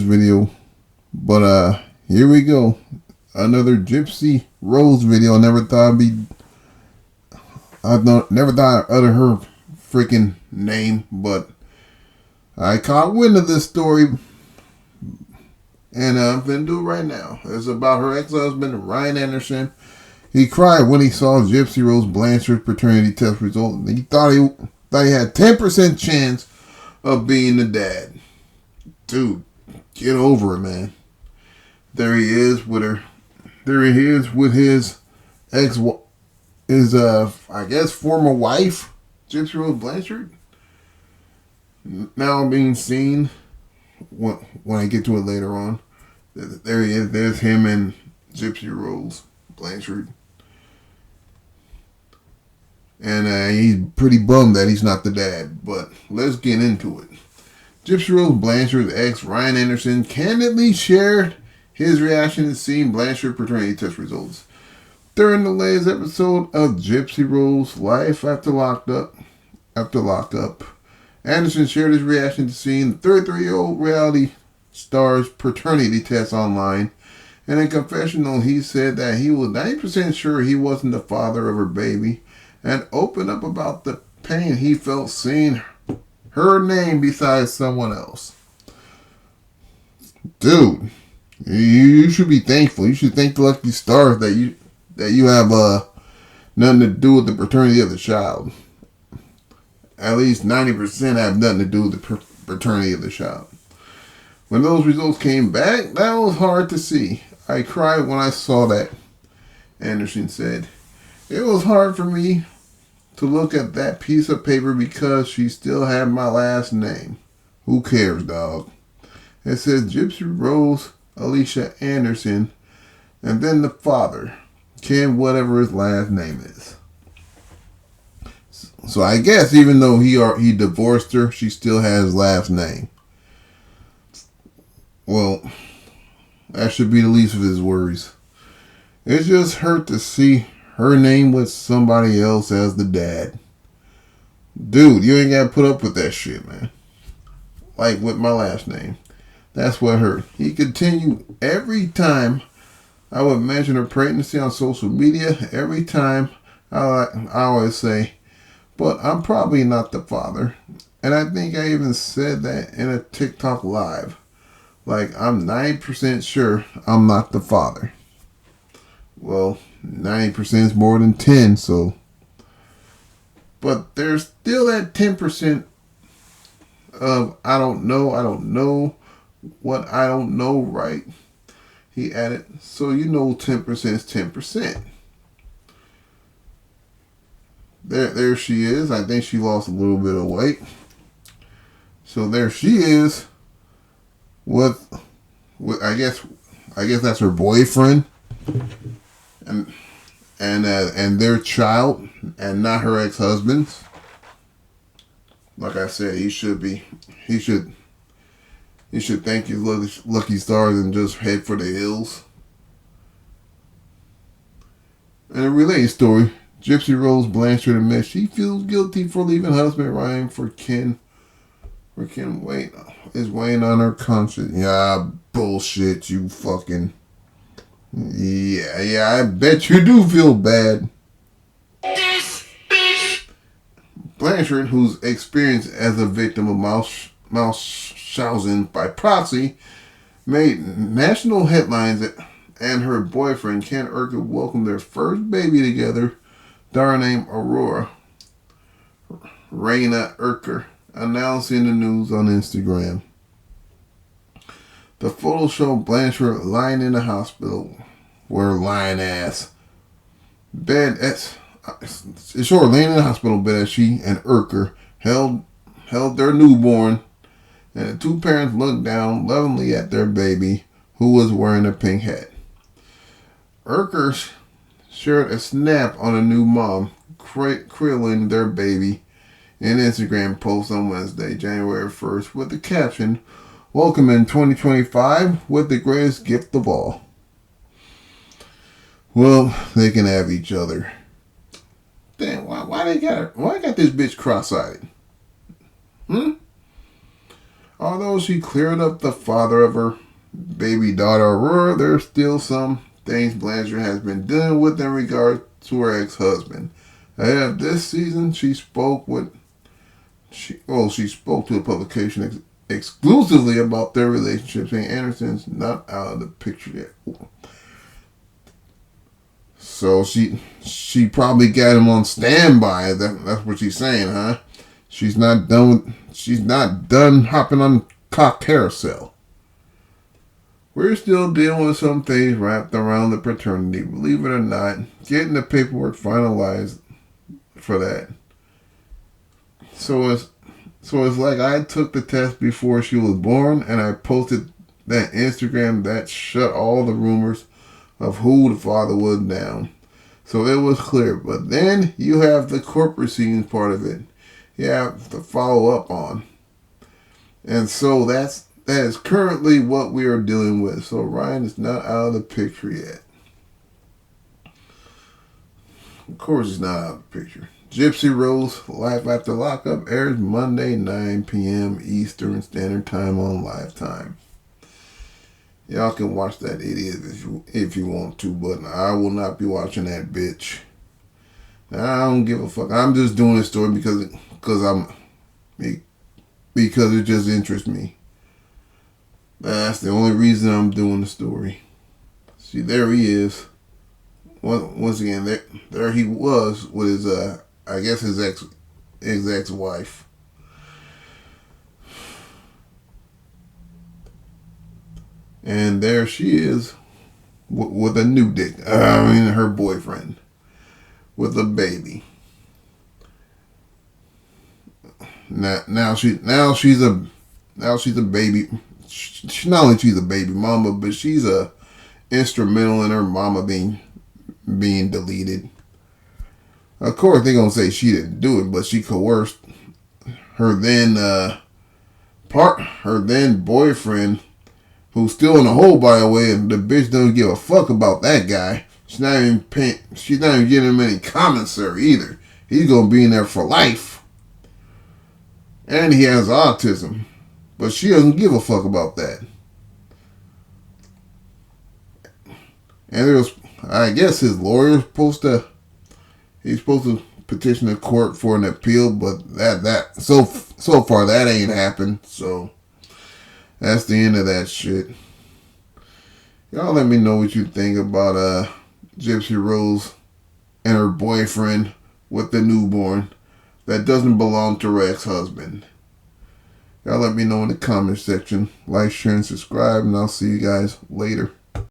video. But here we go. Another Gypsy Rose video. Never thought I'd utter her freaking name, but I caught wind of this story, and I'm gonna do it right now. It's about her ex-husband, Ryan Anderson. He cried when he saw Gypsy Rose Blanchard's paternity test result. He thought he had 10% chance of being the dad. Dude, get over it, man. There he is with her. There he is with his I guess former wife, Gypsy Rose Blanchard. Now being seen when I get to it later on. There he is. There's him and Gypsy Rose Blanchard. And he's pretty bummed that he's not the dad. But let's get into it. Gypsy Rose Blanchard's ex, Ryan Anderson, candidly shared his reaction to seeing Blanchard paternity test results. During the latest episode of Gypsy Rose Life After Lockup, Anderson shared his reaction to seeing the 33-year-old reality star's paternity test online. In a confessional, he said that he was 90% sure he wasn't the father of her baby, and opened up about the pain he felt seeing her name besides someone else. Dude, you should be thankful. You should thank the lucky stars that you have nothing to do with the paternity of the child. At least 90% have nothing to do with the paternity of the child. When those results came back, that was hard to see. I cried when I saw that, Anderson said. It was hard for me to look at that piece of paper because she still had my last name. Who cares, dog? It says Gypsy Rose Alicia Anderson, and then the father, Ken, whatever his last name is. So I guess even though he divorced her, she still has his last name. Well, that should be the least of his worries. It just hurt to see her name with somebody else as the dad. Dude, you ain't gotta put up with that shit, man. Like with my last name. That's what hurt. He continued, every time I would mention her pregnancy on social media, every time I always say, but I'm probably not the father. And I think I even said that in a TikTok live. Like, I'm 90% sure I'm not the father. Well, 90% is more than 10, so. But there's still that 10% of I don't know what I don't know, right? He added, so 10% is 10%. There she is. I think she lost a little bit of weight. So there she is with I guess that's her boyfriend and their child, and not her ex-husband's. Like I said, he should thank his lucky stars and just head for the hills. In a related story, Gypsy Rose Blanchard admits she feels guilty for leaving husband Ryan for Ken. Is weighing on her conscience. Yeah, bullshit, you fucking. Yeah, I bet you do feel bad. Blanchard, who's experienced as a victim of Munchausen by proxy, made national headlines, and her boyfriend, Ken Urker, welcomed their first baby together, daughter named Aurora Raina Urker, announcing the news on Instagram. The photo showed Blanchard lying in the hospital, where lying ass bed. It showed her laying in the hospital bed as she and Urker held their newborn, and the two parents looked down lovingly at their baby, who was wearing a pink hat. Urker shared a snap on a new mom cradling their baby in an Instagram post on Wednesday, January 1st, with the caption, "Welcome in 2025 with the greatest gift of all." Well, they can have each other. Damn, why got this bitch cross-eyed? Although she cleared up the father of her baby daughter Aurora, there's still some things Blanchard has been dealing with in regard to her ex-husband. Ahead of this season, she spoke to a publication exclusively about their relationship, saying Anderson's not out of the picture yet. So she probably got him on standby. That's what she's saying, huh? She's not done hopping on cock carousel. We're still dealing with some things wrapped around the paternity. Believe it or not, getting the paperwork finalized for that. So it's like I took the test before she was born, and I posted that Instagram that shut all the rumors of who the father was down. So it was clear. But then you have the court proceedings part of it. You have to follow up on. And so that is currently what we are dealing with. So Ryan is not out of the picture yet. Of course he's not out of the picture. Gypsy Rose Life After Lockup airs Monday 9 p.m. Eastern Standard Time on Lifetime. Y'all can watch that idiot if you want to, but I will not be watching that bitch. I don't give a fuck. I'm just doing this story because it just interests me. That's the only reason I'm doing the story. See, there he is. Once again, there he was with his I guess his ex-wife. And there she is with a new dick. Her boyfriend with a baby. Now she's a baby. Not only she's a baby mama, but she's a instrumental in her mama being deleted. Of course, they're gonna say she didn't do it, but she coerced her then boyfriend, who's still in the hole, by the way, and the bitch doesn't give a fuck about that guy. She's not even giving him any commentary either. He's gonna be in there for life, and he has autism, but she doesn't give a fuck about that. And I guess his lawyer's supposed to petition the court for an appeal, but so far that ain't happened. So that's the end of that shit. Y'all let me know what you think about Gypsy Rose and her boyfriend with the newborn that doesn't belong to her ex-husband. Y'all let me know in the comment section. Like, share, and subscribe, and I'll see you guys later.